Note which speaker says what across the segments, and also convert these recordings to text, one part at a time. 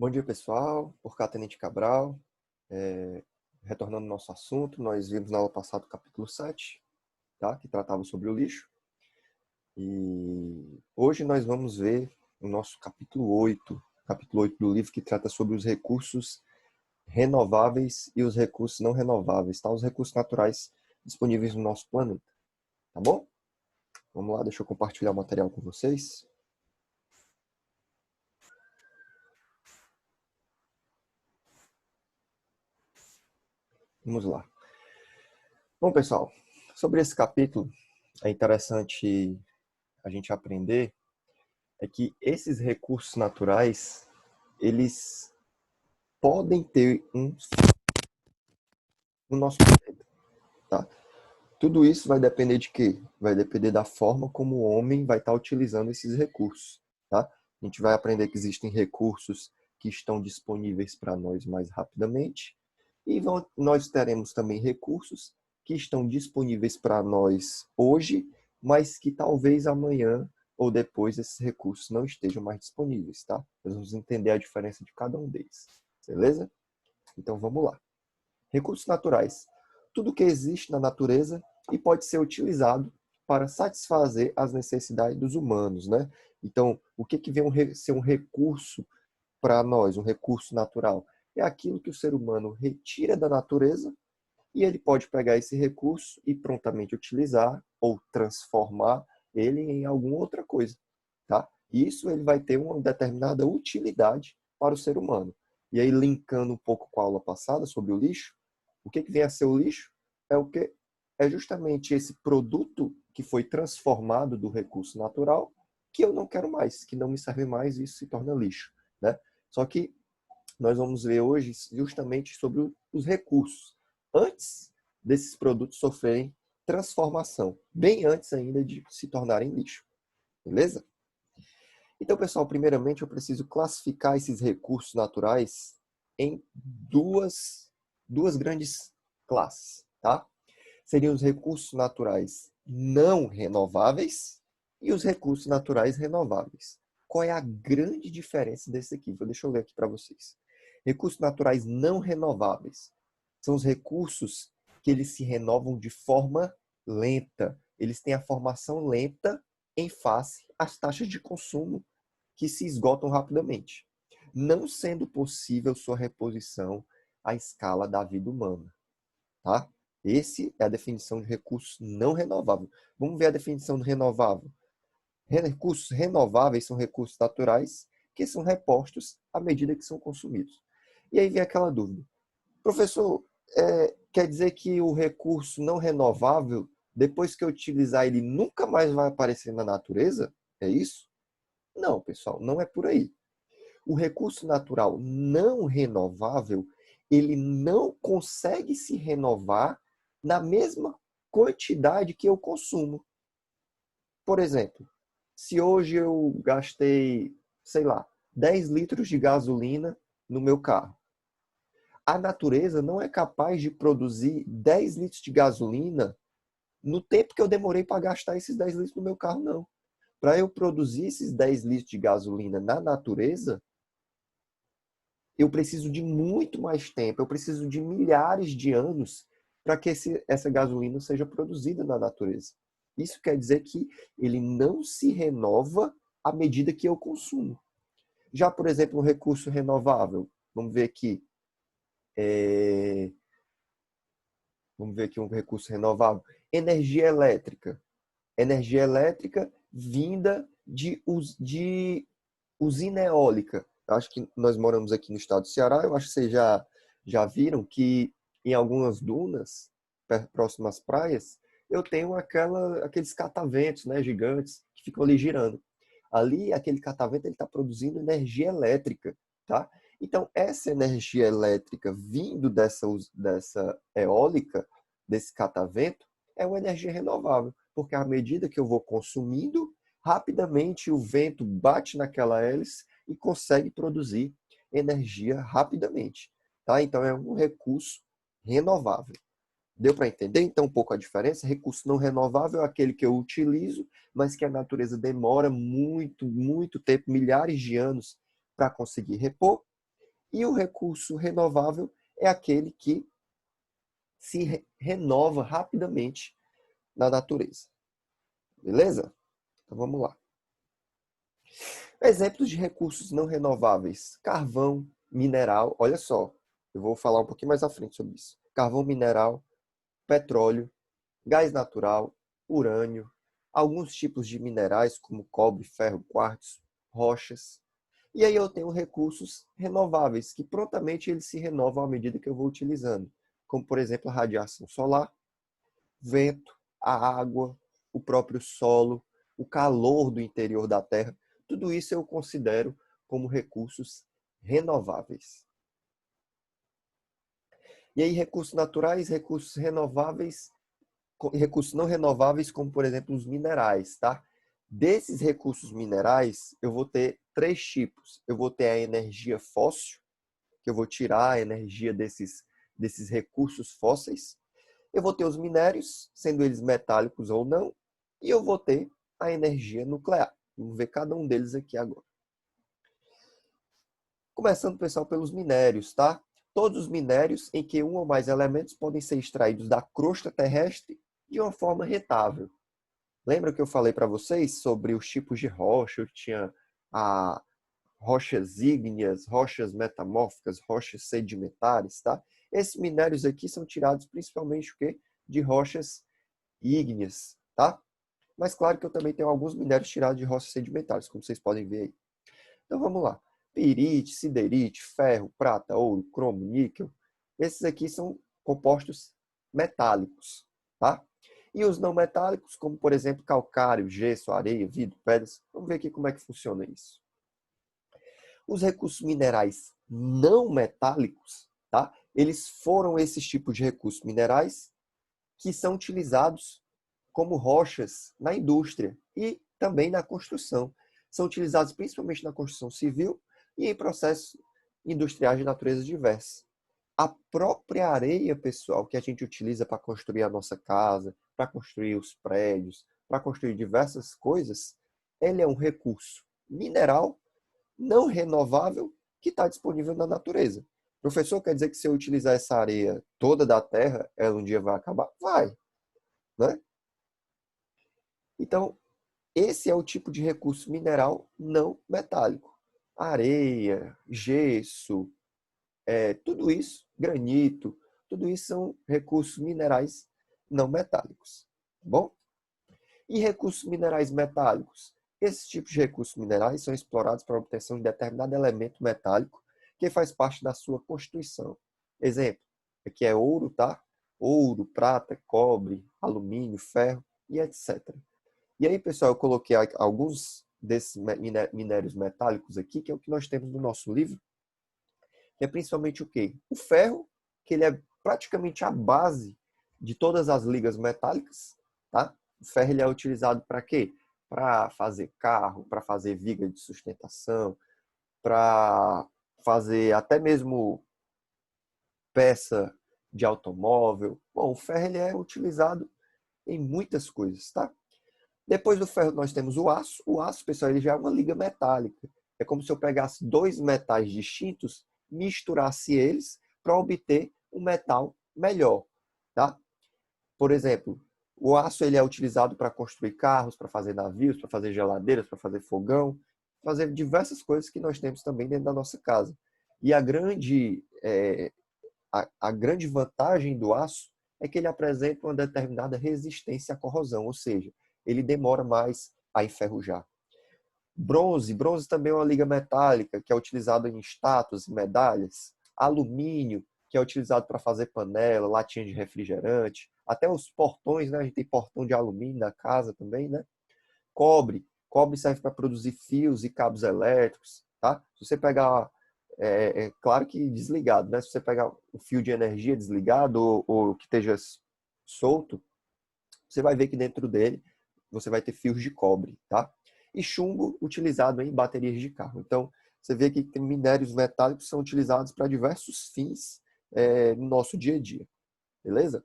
Speaker 1: Bom dia, pessoal. Por cá, Tenente Cabral. Retornando ao nosso assunto, nós vimos na aula passada o capítulo 7, tá? Que tratava sobre o lixo. E hoje nós vamos ver o nosso capítulo 8 do livro, que trata sobre os recursos renováveis e os recursos não renováveis, tá? Os recursos naturais disponíveis no nosso planeta, tá bom? Vamos lá, deixa eu compartilhar o material com vocês. Vamos lá. Bom, pessoal, sobre esse capítulo, é interessante a gente aprender que esses recursos naturais, eles podem ter no nosso planeta, tá? Tudo isso vai depender de quê? Vai depender da forma como o homem vai estar utilizando esses recursos, tá? A gente vai aprender que existem recursos que estão disponíveis para nós mais rapidamente e nós teremos também recursos que estão disponíveis para nós hoje, mas que talvez amanhã ou depois esses recursos não estejam mais disponíveis, tá? Nós vamos entender a diferença de cada um deles, beleza? Então vamos lá. Recursos naturais. Tudo que existe na natureza e pode ser utilizado para satisfazer as necessidades dos humanos, né? Então, o que vem ser um recurso para nós, um recurso natural? É aquilo que o ser humano retira da natureza e ele pode pegar esse recurso e prontamente utilizar ou transformar ele em alguma outra coisa, tá? Isso ele vai ter uma determinada utilidade para o ser humano. E aí, linkando um pouco com a aula passada sobre o lixo, o que vem a ser o lixo? É o que é justamente esse produto que foi transformado do recurso natural que eu não quero mais, que não me serve mais e isso se torna lixo, né? Só que nós vamos ver hoje justamente sobre os recursos, antes desses produtos sofrerem transformação, bem antes ainda de se tornarem lixo, beleza? Então, pessoal, primeiramente eu preciso classificar esses recursos naturais em duas grandes classes, tá? Seriam os recursos naturais não renováveis e os recursos naturais renováveis. Qual é a grande diferença desse aqui? Deixa eu ler aqui para vocês. Recursos naturais não renováveis são os recursos que eles se renovam de forma lenta. Eles têm a formação lenta em face às taxas de consumo que se esgotam rapidamente, não sendo possível sua reposição à escala da vida humana, tá? Esse é a definição de recurso não renovável. Vamos ver a definição de renovável. Recursos renováveis são recursos naturais que são repostos à medida que são consumidos. E aí vem aquela dúvida. Professor, quer dizer que o recurso não renovável, depois que eu utilizar ele, nunca mais vai aparecer na natureza? É isso? Não, pessoal, não é por aí. O recurso natural não renovável, ele não consegue se renovar na mesma quantidade que eu consumo. Por exemplo, se hoje eu gastei, sei lá, 10 litros de gasolina no meu carro, a natureza não é capaz de produzir 10 litros de gasolina no tempo que eu demorei para gastar esses 10 litros no meu carro, não. Para eu produzir esses 10 litros de gasolina na natureza, eu preciso de muito mais tempo, eu preciso de milhares de anos para que essa gasolina seja produzida na natureza. Isso quer dizer que ele não se renova à medida que eu consumo. Já, por exemplo, um recurso renovável, vamos ver aqui, é... vamos ver aqui um recurso renovável, energia elétrica. Energia elétrica vinda de usina eólica. Eu acho que nós moramos aqui no estado do Ceará, eu acho que vocês já viram que em algumas dunas, próximas às praias, eu tenho aqueles cataventos, né, gigantes, que ficam ali girando. Ali, aquele catavento, ele está produzindo energia elétrica, tá? Então, essa energia elétrica vindo dessa eólica, desse catavento, é uma energia renovável, porque à medida que eu vou consumindo, rapidamente o vento bate naquela hélice e consegue produzir energia rapidamente, tá? Então é um recurso renovável. Deu para entender então um pouco a diferença? Recurso não renovável é aquele que eu utilizo, mas que a natureza demora muito, muito tempo, milhares de anos para conseguir repor. E o recurso renovável é aquele que se renova rapidamente na natureza. Beleza? Então vamos lá. Exemplos de recursos não renováveis: carvão, mineral. Olha só, eu vou falar um pouquinho mais à frente sobre isso. Carvão, mineral, petróleo, gás natural, urânio, alguns tipos de minerais como cobre, ferro, quartzo, rochas. E aí eu tenho recursos renováveis, que prontamente eles se renovam à medida que eu vou utilizando, como por exemplo a radiação solar, vento, a água, o próprio solo, o calor do interior da Terra. Tudo isso eu considero como recursos renováveis. E aí recursos naturais, recursos renováveis, recursos não renováveis, como por exemplo os minerais, tá? Desses recursos minerais, eu vou ter três tipos. Eu vou ter a energia fóssil, que eu vou tirar a energia desses recursos fósseis. Eu vou ter os minérios, sendo eles metálicos ou não. E eu vou ter a energia nuclear. Vamos ver cada um deles aqui agora. Começando, pessoal, pelos minérios, tá? Todos os minérios em que um ou mais elementos podem ser extraídos da crosta terrestre de uma forma retável. Lembra que eu falei para vocês sobre os tipos de rocha? Eu tinha a rochas ígneas, rochas metamórficas, rochas sedimentares, tá? Esses minérios aqui são tirados principalmente o quê? De rochas ígneas, tá? Mas claro que eu também tenho alguns minérios tirados de rochas sedimentares, como vocês podem ver aí. Então vamos lá. Pirite, siderite, ferro, prata, ouro, cromo, níquel. Esses aqui são compostos metálicos, tá? E os não metálicos, como por exemplo calcário, gesso, areia, vidro, pedras. Vamos ver aqui como é que funciona isso. Os recursos minerais não metálicos, tá? Eles foram esses tipos de recursos minerais que são utilizados como rochas na indústria e também na construção. São utilizados principalmente na construção civil e em processos industriais de natureza diversa. A própria areia, pessoal, que a gente utiliza para construir a nossa casa, para construir os prédios, para construir diversas coisas, ele é um recurso mineral não renovável que está disponível na natureza. Professor, quer dizer que se eu utilizar essa areia toda da Terra, ela um dia vai acabar? Vai, né? Então, esse é o tipo de recurso mineral não metálico. Areia, gesso, tudo isso, granito, tudo isso são recursos minerais não metálicos. Tá bom? E recursos minerais metálicos? Esses tipos de recursos minerais são explorados para a obtenção de determinado elemento metálico que faz parte da sua constituição. Exemplo, aqui é ouro, tá? Ouro, prata, cobre, alumínio, ferro e etc. E aí, pessoal, eu coloquei alguns desses minérios metálicos aqui, que é o que nós temos no nosso livro, que é principalmente o quê? O ferro, que ele é praticamente a base de todas as ligas metálicas, tá? O ferro ele é utilizado para quê? Para fazer carro, para fazer viga de sustentação, para fazer até mesmo peça de automóvel. Bom, o ferro ele é utilizado em muitas coisas, tá? Depois do ferro nós temos o aço. O aço, pessoal, ele já é uma liga metálica. É como se eu pegasse dois metais distintos, misturasse eles para obter um metal melhor, tá? Por exemplo, o aço ele é utilizado para construir carros, para fazer navios, para fazer geladeiras, para fazer fogão, fazer diversas coisas que nós temos também dentro da nossa casa. E a grande vantagem do aço é que ele apresenta uma determinada resistência à corrosão, ou seja, ele demora mais a enferrujar. Bronze também é uma liga metálica que é utilizada em estátuas e medalhas. Alumínio, que é utilizado para fazer panela, latinha de refrigerante, até os portões, né? A gente tem portão de alumínio na casa também, né? Cobre serve para produzir fios e cabos elétricos, tá? Se você pegar, claro que desligado, né? Se você pegar um fio de energia desligado ou que esteja solto, você vai ver que dentro dele você vai ter fios de cobre, tá? E chumbo utilizado em baterias de carro. Então, você vê que minérios metálicos são utilizados para diversos fins no nosso dia a dia, beleza?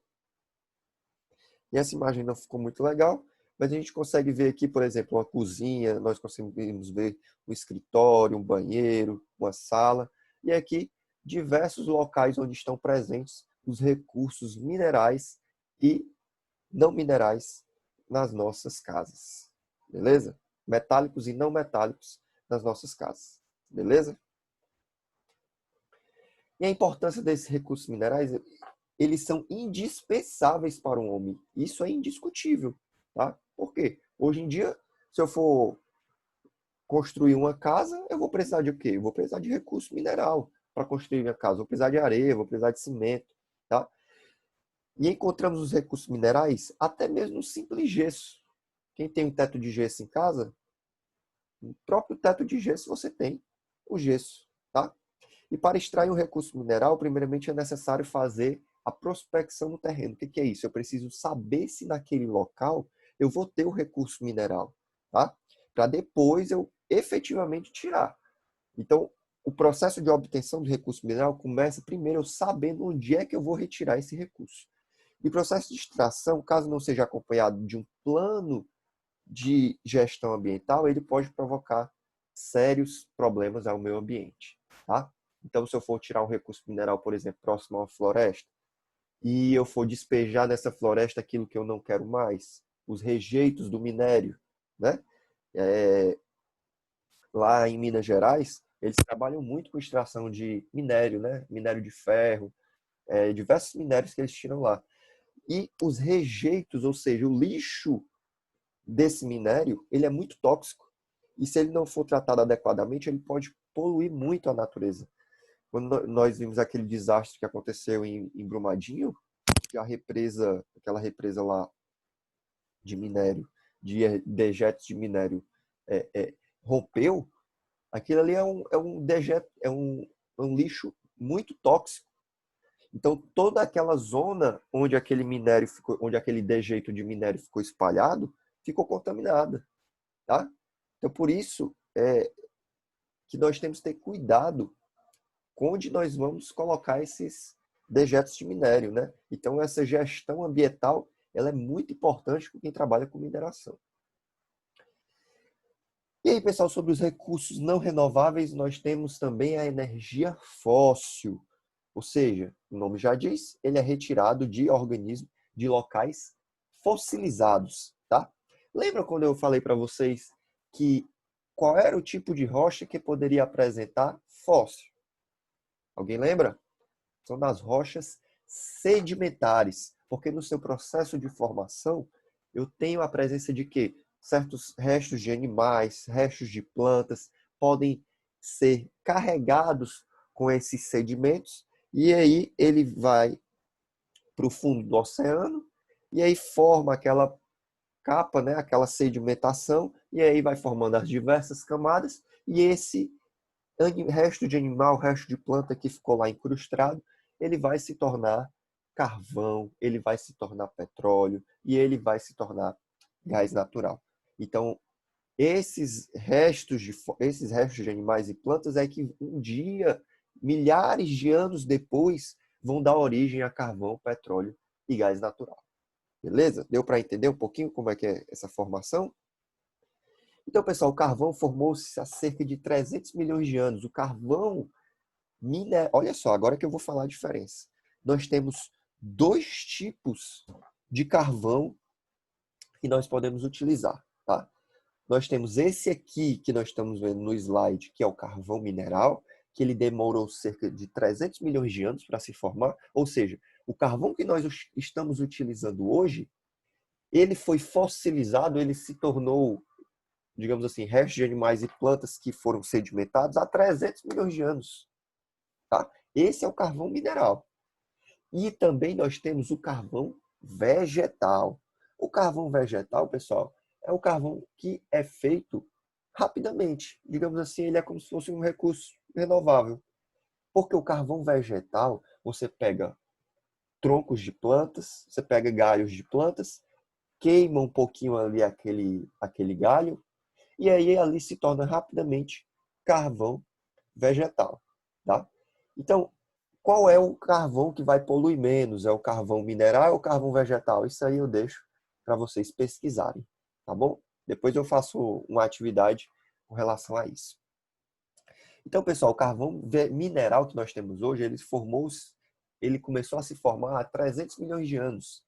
Speaker 1: E essa imagem não ficou muito legal, mas a gente consegue ver aqui, por exemplo, uma cozinha, nós conseguimos ver um escritório, um banheiro, uma sala. E aqui diversos locais onde estão presentes os recursos minerais e não minerais nas nossas casas. Beleza? Metálicos e não metálicos nas nossas casas. Beleza? E a importância desses recursos minerais, eles são indispensáveis para o homem. Isso é indiscutível, tá? Por quê? Hoje em dia, se eu for construir uma casa, eu vou precisar de o quê? Eu vou precisar de recurso mineral para construir minha casa. Vou precisar de areia, vou precisar de cimento, tá? E encontramos os recursos minerais até mesmo no simples gesso. Quem tem um teto de gesso em casa, no próprio teto de gesso você tem o gesso, tá? E para extrair um recurso mineral, primeiramente é necessário fazer a prospecção no terreno. O que é isso? Eu preciso saber se naquele local eu vou ter o recurso mineral, tá? Para depois eu efetivamente tirar. Então, o processo de obtenção do recurso mineral começa primeiro eu sabendo onde é que eu vou retirar esse recurso. E o processo de extração, caso não seja acompanhado de um plano de gestão ambiental, ele pode provocar sérios problemas ao meio ambiente, tá? Então, se eu for tirar um recurso mineral, por exemplo, próximo a uma floresta, e eu for despejar nessa floresta aquilo que eu não quero mais, os rejeitos do minério, né? Lá em Minas Gerais, eles trabalham muito com extração de minério, né? Minério de ferro, diversos minérios que eles tiram lá. E os rejeitos, ou seja, o lixo desse minério, ele é muito tóxico. E se ele não for tratado adequadamente, ele pode poluir muito a natureza. Quando nós vimos aquele desastre que aconteceu em Brumadinho, que aquela represa lá de minério, de dejetos de minério, rompeu, aquilo ali é um dejeto, um lixo muito tóxico. Então, toda aquela zona onde aquele minério ficou, onde aquele dejeto de minério ficou espalhado, ficou contaminada, tá? Então, por isso que nós temos que ter cuidado onde nós vamos colocar esses dejetos de minério, né? Então, essa gestão ambiental, ela é muito importante para quem trabalha com mineração. E aí, pessoal, sobre os recursos não renováveis, nós temos também a energia fóssil. Ou seja, o nome já diz, ele é retirado de organismos, de locais fossilizados, tá? Lembra quando eu falei para vocês que qual era o tipo de rocha que poderia apresentar fóssil? Alguém lembra? São das rochas sedimentares, porque no seu processo de formação eu tenho a presença de quê? Certos restos de animais, restos de plantas podem ser carregados com esses sedimentos e aí ele vai para o fundo do oceano e aí forma aquela capa, né, aquela sedimentação e aí vai formando as diversas camadas e esse resto de animal, resto de planta que ficou lá incrustado, ele vai se tornar carvão, ele vai se tornar petróleo e ele vai se tornar gás natural. Então, esses restos de animais e plantas é que um dia, milhares de anos depois, vão dar origem a carvão, petróleo e gás natural. Beleza? Deu para entender um pouquinho como é que é essa formação? Então, pessoal, o carvão formou-se há cerca de 300 milhões de anos. O carvão, olha só, agora que eu vou falar a diferença. Nós temos dois tipos de carvão que nós podemos utilizar, tá? Nós temos esse aqui que nós estamos vendo no slide, que é o carvão mineral, que ele demorou cerca de 300 milhões de anos para se formar. Ou seja, o carvão que nós estamos utilizando hoje, ele foi fossilizado, ele se tornou, digamos assim, restos de animais e plantas que foram sedimentados há 300 milhões de anos. Tá? Esse é o carvão mineral. E também nós temos o carvão vegetal. O carvão vegetal, pessoal, é o carvão que é feito rapidamente. Digamos assim, ele é como se fosse um recurso renovável. Porque o carvão vegetal, você pega troncos de plantas, você pega galhos de plantas, queima um pouquinho ali aquele galho, e aí ali se torna rapidamente carvão vegetal, tá? Então, qual é o carvão que vai poluir menos? É o carvão mineral ou o carvão vegetal? Isso aí eu deixo para vocês pesquisarem, tá bom? Depois eu faço uma atividade com relação a isso. Então, pessoal, o carvão mineral que nós temos hoje, ele começou a se formar há 300 milhões de anos.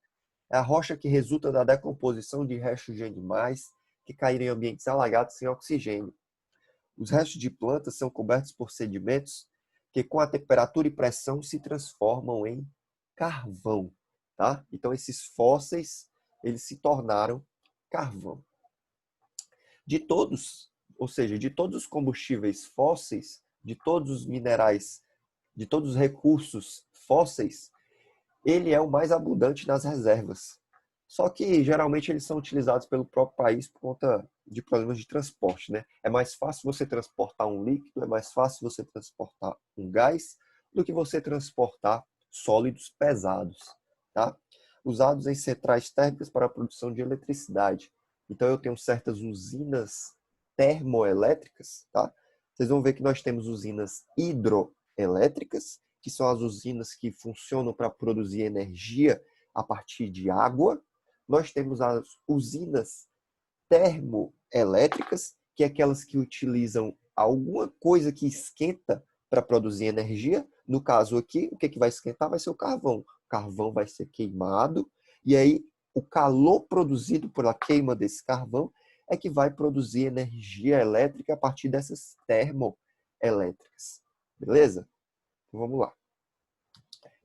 Speaker 1: É a rocha que resulta da decomposição de restos de animais que caíram em ambientes alagados sem oxigênio. Os restos de plantas são cobertos por sedimentos que, com a temperatura e pressão, se transformam em carvão. Tá? Então, esses fósseis, eles se tornaram carvão. De todos, ou seja, de todos os combustíveis fósseis, de todos os minerais, de todos os recursos fósseis, ele é o mais abundante nas reservas. Só que geralmente eles são utilizados pelo próprio país por conta de problemas de transporte, né? É mais fácil você transportar um líquido, é mais fácil você transportar um gás do que você transportar sólidos pesados, tá? Usados em centrais térmicas para a produção de eletricidade. Então eu tenho certas usinas termoelétricas, tá? Vocês vão ver que nós temos usinas hidroelétricas, que são as usinas que funcionam para produzir energia a partir de água. Nós temos as usinas termoelétricas, que é aquelas que utilizam alguma coisa que esquenta para produzir energia. No caso aqui, o que vai esquentar vai ser o carvão. O carvão vai ser queimado, e aí o calor produzido pela queima desse carvão é que vai produzir energia elétrica a partir dessas termoelétricas. Beleza? Então vamos lá.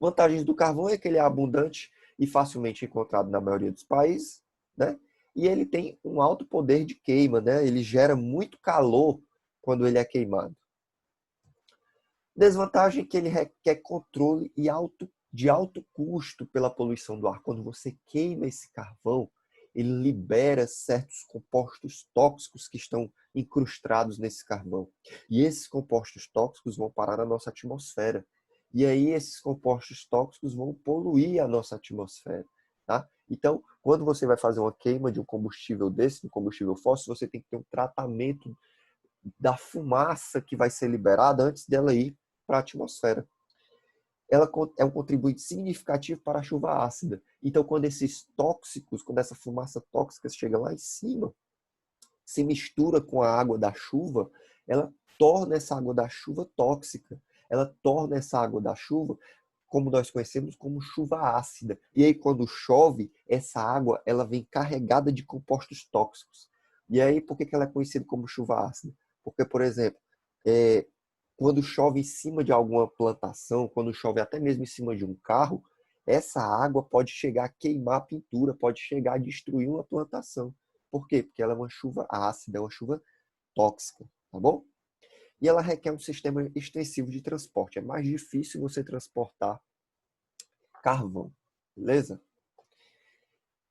Speaker 1: Vantagens do carvão é que ele é abundante e facilmente encontrado na maioria dos países, né? E ele tem um alto poder de queima, né? Ele gera muito calor quando ele é queimado. Desvantagem é que ele requer controle de alto custo pela poluição do ar. Quando você queima esse carvão, ele libera certos compostos tóxicos que estão incrustados nesse carvão. E esses compostos tóxicos vão parar na nossa atmosfera. E aí esses compostos tóxicos vão poluir a nossa atmosfera. Tá? Então, quando você vai fazer uma queima de um combustível desse, um combustível fóssil, você tem que ter um tratamento da fumaça que vai ser liberada antes dela ir para a atmosfera. Ela é um contribuinte significativo para a chuva ácida. Então, quando esses tóxicos, quando essa fumaça tóxica chega lá em cima, se mistura com a água da chuva, ela torna essa água da chuva tóxica. Ela torna essa água da chuva, como nós conhecemos, como chuva ácida. E aí, quando chove, essa água ela vem carregada de compostos tóxicos. E aí, por que ela é conhecida como chuva ácida? Porque, por exemplo, quando chove em cima de alguma plantação, quando chove até mesmo em cima de um carro, essa água pode chegar a queimar a pintura, pode chegar a destruir uma plantação. Por quê? Porque ela é uma chuva ácida, é uma chuva tóxica, tá bom? E ela requer um sistema extensivo de transporte. É mais difícil você transportar carvão, beleza?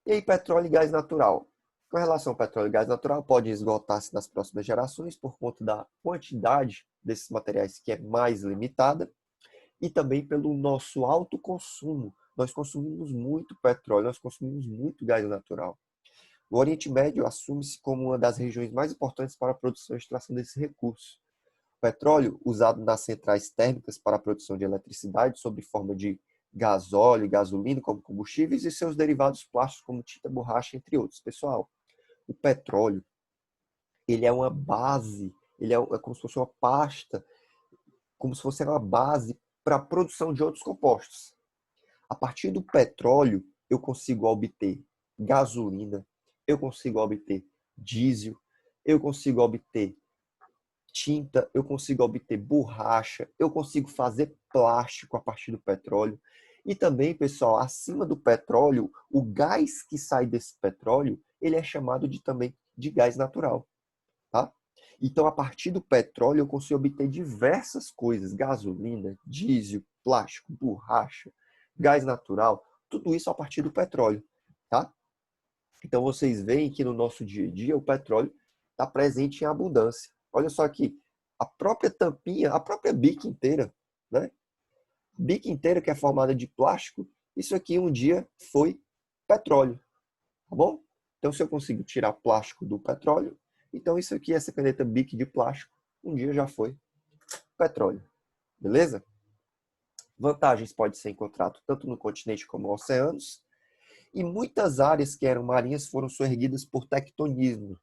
Speaker 1: E aí, petróleo e gás natural. Com relação ao petróleo e gás natural, pode esgotar-se nas próximas gerações por conta da quantidade desses materiais que é mais limitada e também pelo nosso alto consumo. Nós consumimos muito petróleo, nós consumimos muito gás natural. O Oriente Médio assume-se como uma das regiões mais importantes para a produção e extração desses recursos. O petróleo, usado nas centrais térmicas para a produção de eletricidade, sob forma de gasóleo e gasolina como combustíveis, e seus derivados plásticos como tinta, borracha, entre outros. Pessoal, o petróleo, ele é uma base, é como se fosse uma pasta, como se fosse uma base para a produção de outros compostos. A partir do petróleo, eu consigo obter gasolina, eu consigo obter diesel, eu consigo obter tinta, eu consigo obter borracha, eu consigo fazer plástico a partir do petróleo. E também, pessoal, acima do petróleo, o gás que sai desse petróleo, ele é chamado também de gás natural, tá? Então, a partir do petróleo, eu consigo obter diversas coisas: gasolina, diesel, plástico, borracha, gás natural, tudo isso a partir do petróleo, tá? Então, vocês veem que no nosso dia a dia o petróleo está presente em abundância. Olha só aqui, a própria tampinha, a própria bica inteira, né? Bica inteira que é formada de plástico, isso aqui um dia foi petróleo, tá bom? Então, se eu consigo tirar plástico do petróleo, então isso aqui, essa caneta Bic de plástico, um dia já foi petróleo, beleza? Vantagens podem ser encontradas tanto no continente como nos oceanos, e muitas áreas que eram marinhas foram soerguidas por tectonismo,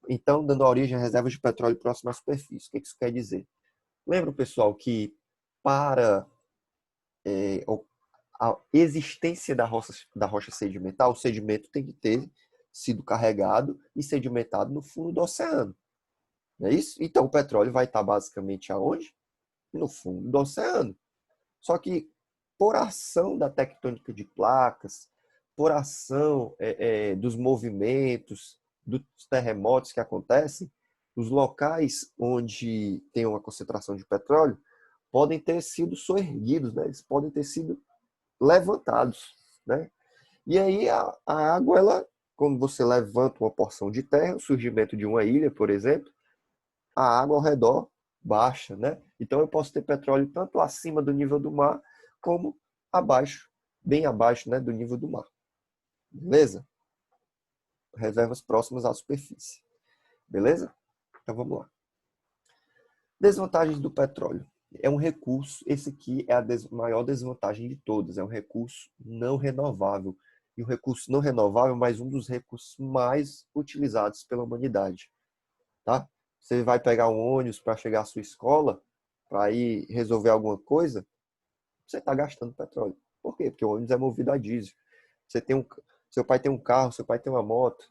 Speaker 1: então dando origem a reservas de petróleo próximas à superfície. O que isso quer dizer? Lembra, pessoal, que para a existência da rocha sedimentar, o sedimento tem que ter sido carregado e sedimentado no fundo do oceano. Não é isso? Então, o petróleo vai estar basicamente aonde? No fundo do oceano. Só que, por ação da tectônica de placas, por ação dos movimentos, dos terremotos que acontecem, os locais onde tem uma concentração de petróleo podem ter sido soerguidos, né? Eles podem ter sido levantados, né? E aí a água, ela, quando você levanta uma porção de terra, o surgimento de uma ilha, por exemplo, a água ao redor baixa, né? Então eu posso ter petróleo tanto acima do nível do mar, como abaixo, bem abaixo, né, do nível do mar. Beleza? Reservas próximas à superfície. Beleza? Então vamos lá. Desvantagens do petróleo. É um recurso, esse aqui é a maior desvantagem de todas, é um recurso não renovável. E o recurso não renovável é mais um dos recursos mais utilizados pela humanidade. Tá? Você vai pegar um ônibus para chegar à sua escola, para ir resolver alguma coisa, você está gastando petróleo. Por quê? Porque o ônibus é movido a diesel. Seu pai tem um carro, seu pai tem uma moto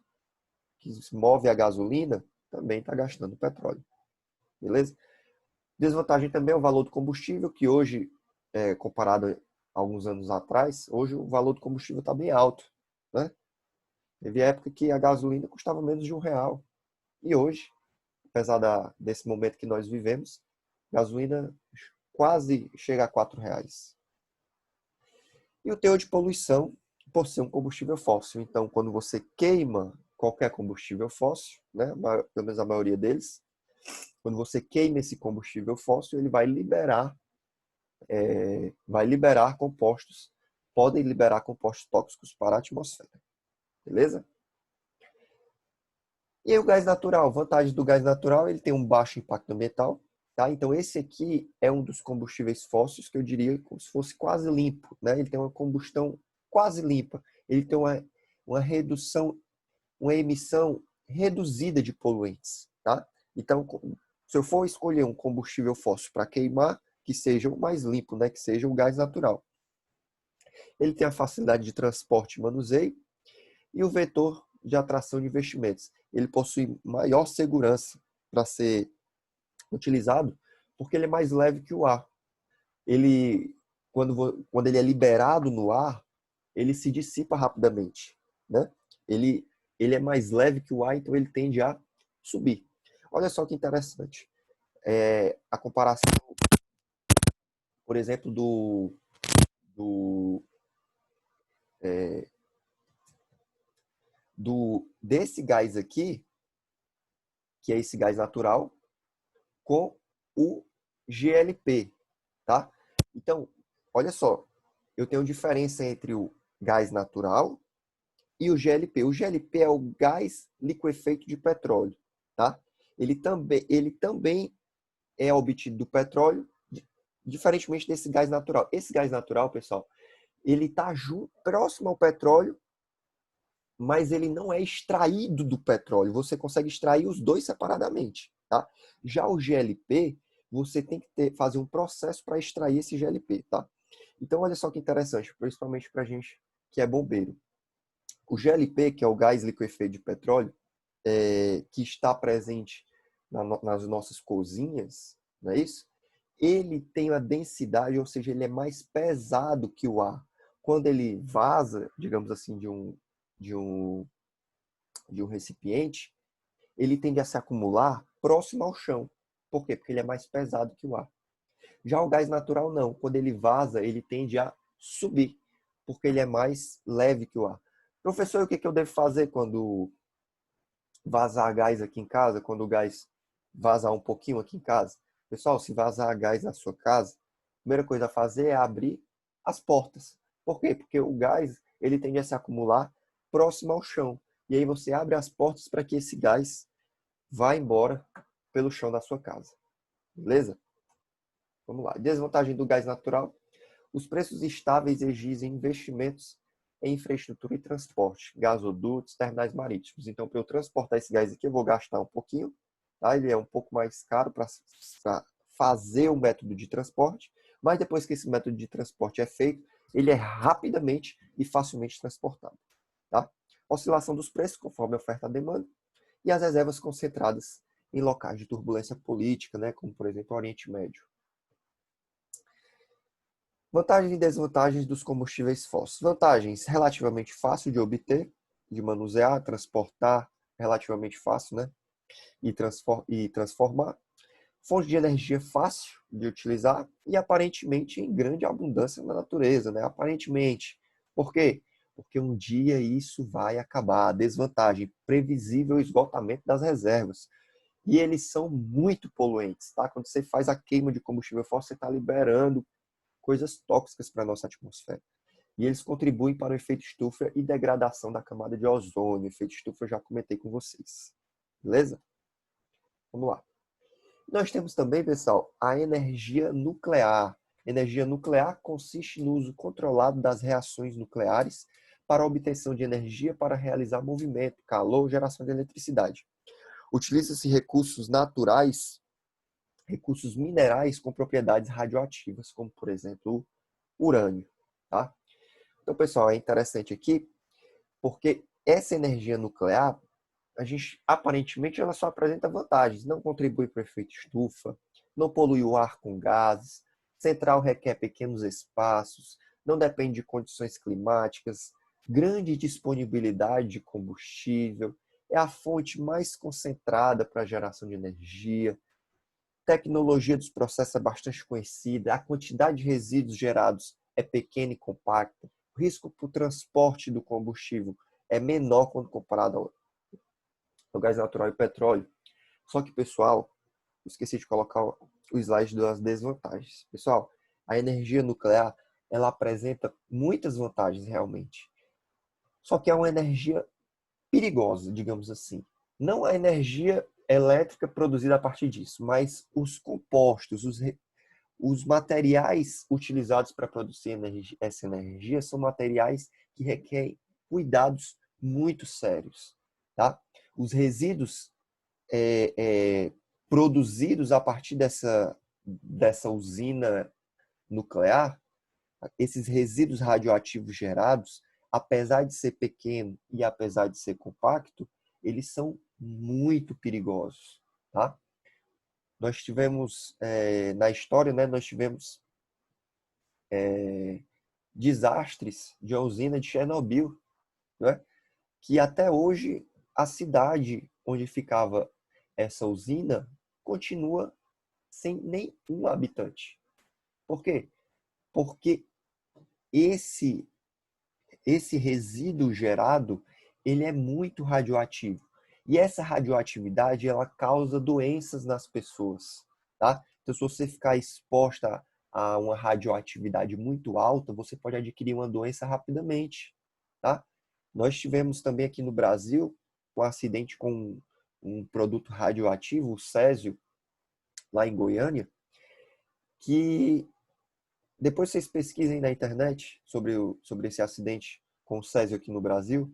Speaker 1: que se move a gasolina, também está gastando petróleo. Beleza? Desvantagem também é o valor do combustível, que hoje, comparado a alguns anos atrás, hoje o valor do combustível está bem alto. Né? Teve época que a gasolina custava menos de R$ 1. E hoje, apesar desse momento que nós vivemos, gasolina quase chega a R$ 4. E o teor de poluição por ser um combustível fóssil. Então, quando você queima qualquer combustível fóssil, né, pelo menos a maioria deles, quando você queima esse combustível fóssil, ele vai liberar compostos, podem liberar compostos tóxicos para a atmosfera. Beleza? E aí o gás natural, vantagem do gás natural, ele tem um baixo impacto ambiental, tá? Então esse aqui é um dos combustíveis fósseis que eu diria como se fosse quase limpo, né? Ele tem uma combustão quase limpa, ele tem uma redução, uma emissão reduzida de poluentes, tá? Então, se eu for escolher um combustível fóssil para queimar, que seja o mais limpo, né? Que seja o gás natural. Ele tem a facilidade de transporte e manuseio e o vetor de atração de investimentos. Ele possui maior segurança para ser utilizado porque ele é mais leve que o ar. Ele, quando ele é liberado no ar, ele se dissipa rapidamente. Né? Ele, ele é mais leve que o ar, então ele tende a subir. Olha só que interessante. A comparação, por exemplo, do, desse gás aqui, que é esse gás natural, com o GLP, tá? Então, olha só, eu tenho diferença entre o gás natural e o GLP. O GLP é o gás liquefeito de petróleo, tá? Ele também é obtido do petróleo, diferentemente desse gás natural. Esse gás natural, pessoal, ele está próximo ao petróleo, mas ele não é extraído do petróleo. Você consegue extrair os dois separadamente, tá? Já o GLP, você tem que fazer um processo para extrair esse GLP, tá? Então, olha só que interessante, principalmente para a gente que é bombeiro. O GLP, que é o gás liquefeito de petróleo, que está presente nas nossas cozinhas, não é isso? Ele tem a densidade, ou seja, ele é mais pesado que o ar. Quando ele vaza, digamos assim, de um, de um recipiente, ele tende a se acumular próximo ao chão. Por quê? Porque ele é mais pesado que o ar. Já o gás natural não. Quando ele vaza, ele tende a subir, porque ele é mais leve que o ar. Professor, o que eu devo fazer quando vazar gás aqui em casa, quando o gás vazar um pouquinho aqui em casa? Pessoal, se vazar gás na sua casa, a primeira coisa a fazer é abrir as portas. Por quê? Porque o gás ele tende a se acumular próximo ao chão. E aí você abre as portas para que esse gás vá embora pelo chão da sua casa. Beleza? Vamos lá. Desvantagem do gás natural. Os preços estáveis exigem investimentos em infraestrutura e transporte, gasodutos, terminais marítimos. Então, para eu transportar esse gás aqui, eu vou gastar um pouquinho. Tá? Ele é um pouco mais caro para fazer o método de transporte, mas depois que esse método de transporte é feito, ele é rapidamente e facilmente transportado. Tá? Oscilação dos preços conforme a oferta e a demanda e as reservas concentradas em locais de turbulência política, né, como por exemplo o Oriente Médio. Vantagens e desvantagens dos combustíveis fósseis. Vantagens: relativamente fácil de obter, de manusear, transportar, relativamente fácil, né? E transformar. Fonte de energia fácil de utilizar e aparentemente em grande abundância na natureza, né? Aparentemente. Por quê? Porque um dia isso vai acabar. Desvantagem: previsível esgotamento das reservas. E eles são muito poluentes, tá? Quando você faz a queima de combustível fóssil, você está liberando coisas tóxicas para a nossa atmosfera. E eles contribuem para o efeito estufa e degradação da camada de ozônio. O efeito estufa eu já comentei com vocês. Beleza? Vamos lá. Nós temos também, pessoal, a energia nuclear. Energia nuclear consiste no uso controlado das reações nucleares para a obtenção de energia para realizar movimento, calor, geração de eletricidade. Utiliza-se recursos naturais, recursos minerais com propriedades radioativas, como, por exemplo, o urânio. Tá? Então, pessoal, é interessante aqui porque essa energia nuclear, a gente aparentemente ela só apresenta vantagens, não contribui para o efeito estufa, não polui o ar com gases, central requer pequenos espaços, não depende de condições climáticas, grande disponibilidade de combustível, é a fonte mais concentrada para a geração de energia, tecnologia dos processos é bastante conhecida, a quantidade de resíduos gerados é pequena e compacta, o risco para o transporte do combustível é menor quando comparado ao gás natural e petróleo. Só que, pessoal, esqueci de colocar o slide das desvantagens. Pessoal, a energia nuclear, ela apresenta muitas vantagens realmente. Só que é uma energia perigosa, digamos assim. Não a energia elétrica produzida a partir disso, mas os compostos, os materiais utilizados para produzir essa energia são materiais que requerem cuidados muito sérios. Tá? Os resíduos produzidos a partir dessa usina nuclear, esses resíduos radioativos gerados, apesar de ser pequeno e apesar de ser compacto, eles são muito perigosos. Tá? Nós tivemos, na história, né, nós tivemos desastres de uma usina de Chernobyl, né, que até hoje a cidade onde ficava essa usina continua sem nenhum habitante. Por quê? Porque esse resíduo gerado, ele é muito radioativo. E essa radioatividade, ela causa doenças nas pessoas, tá? Então, se você ficar exposta a uma radioatividade muito alta, você pode adquirir uma doença rapidamente, tá? Nós tivemos também aqui no Brasil um acidente com um produto radioativo, o césio, lá em Goiânia, que depois vocês pesquisem na internet sobre esse acidente com o césio aqui no Brasil,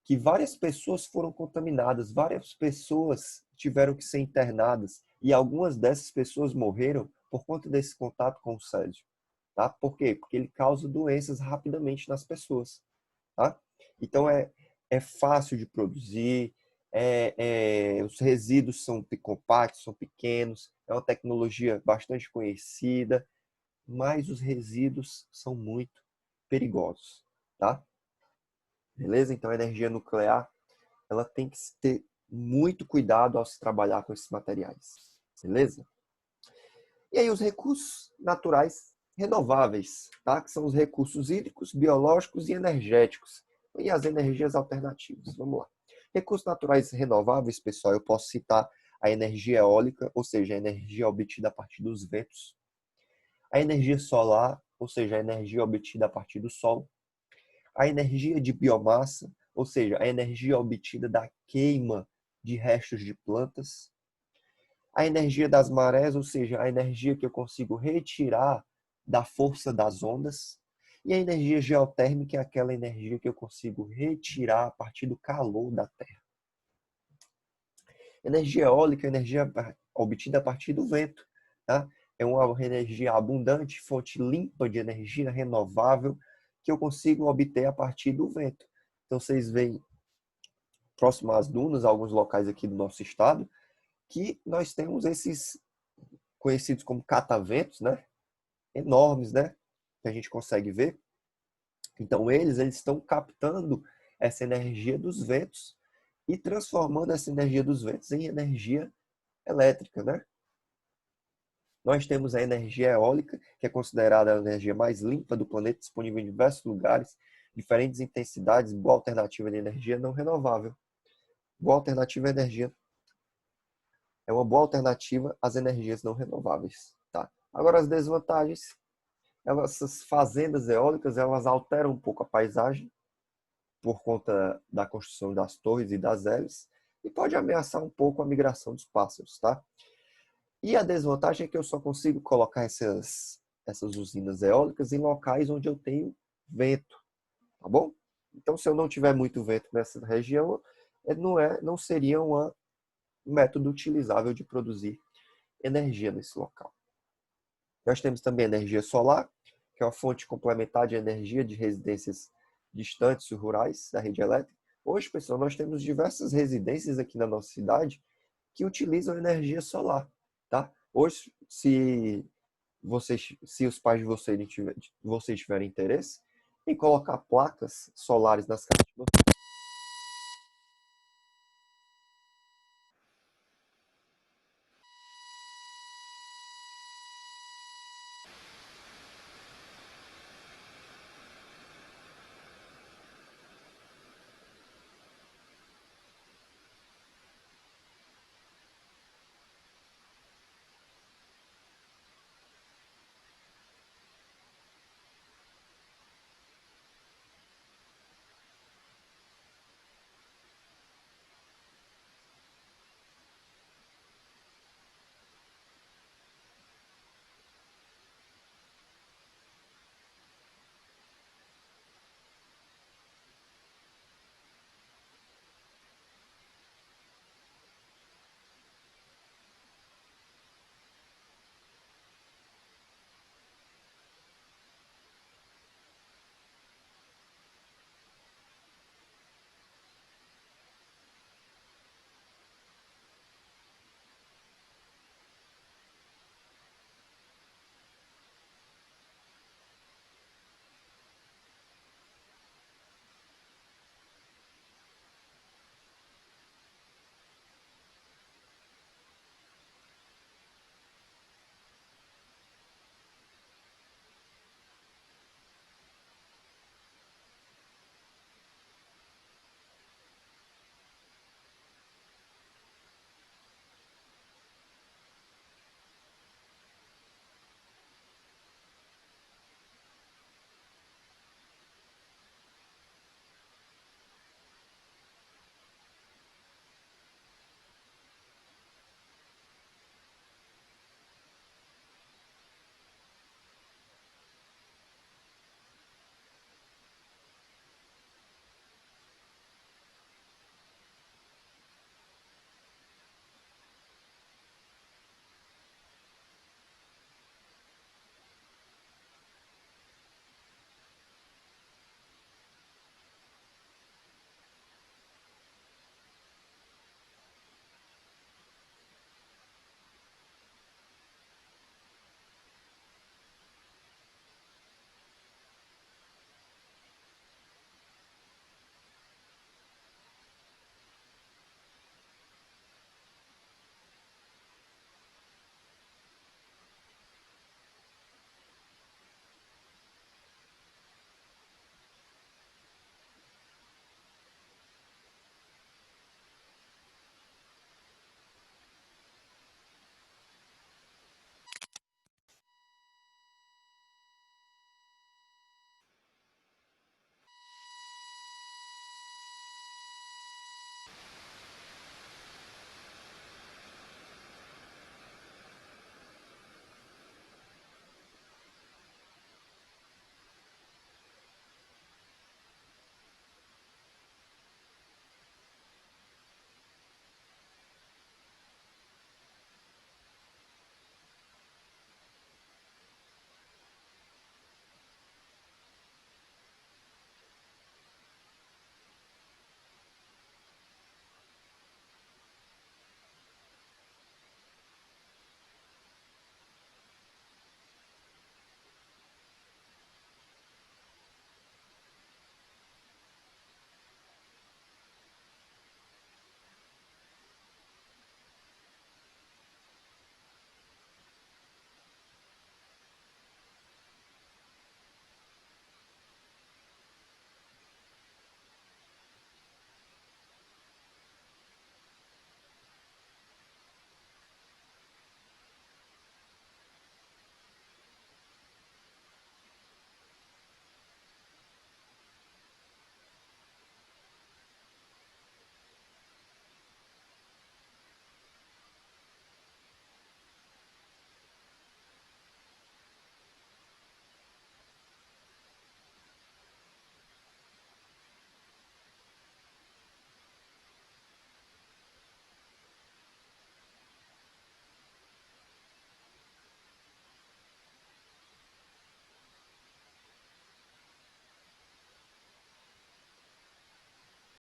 Speaker 1: que várias pessoas foram contaminadas, várias pessoas tiveram que ser internadas e algumas dessas pessoas morreram por conta desse contato com o césio. Tá? Por quê? Porque ele causa doenças rapidamente nas pessoas. Tá? Então é fácil de produzir, os resíduos são compactos, são pequenos, é uma tecnologia bastante conhecida, mas os resíduos são muito perigosos. Tá? Beleza? Então a energia nuclear ela tem que ter muito cuidado ao se trabalhar com esses materiais. Beleza? E aí os recursos naturais renováveis, tá? Que são os recursos hídricos, biológicos e energéticos. E as energias alternativas. Vamos lá. Recursos naturais renováveis, pessoal, eu posso citar a energia eólica, ou seja, a energia obtida a partir dos ventos. A energia solar, ou seja, a energia obtida a partir do sol. A energia de biomassa, ou seja, a energia obtida da queima de restos de plantas. A energia das marés, ou seja, a energia que eu consigo retirar da força das ondas. E a energia geotérmica é aquela energia que eu consigo retirar a partir do calor da Terra. Energia eólica é energia obtida a partir do vento. tá? É uma energia abundante, fonte limpa de energia renovável que eu consigo obter a partir do vento. Então, vocês veem, próximo às dunas, alguns locais aqui do nosso estado, que nós temos esses conhecidos como cataventos, né? Enormes, né? Que a gente consegue ver. Então, eles estão captando essa energia dos ventos e transformando essa energia dos ventos em energia elétrica, né? Nós temos a energia eólica, que é considerada a energia mais limpa do planeta, disponível em diversos lugares, diferentes intensidades, boa alternativa de energia não renovável. Boa alternativa à energia é uma boa alternativa às energias não renováveis, tá? Agora as desvantagens, essas fazendas eólicas, elas alteram um pouco a paisagem por conta da construção das torres e das hélices e pode ameaçar um pouco a migração dos pássaros, tá? E a desvantagem é que eu só consigo colocar essas usinas eólicas em locais onde eu tenho vento, tá bom? Então, se eu não tiver muito vento nessa região, não seria um método utilizável de produzir energia nesse local. Nós temos também a energia solar, que é uma fonte complementar de energia de residências distantes e rurais da rede elétrica. Hoje, pessoal, nós temos diversas residências aqui na nossa cidade que utilizam energia solar, tá? Hoje, se os pais de vocês tiverem interesse em colocar placas solares nas casas de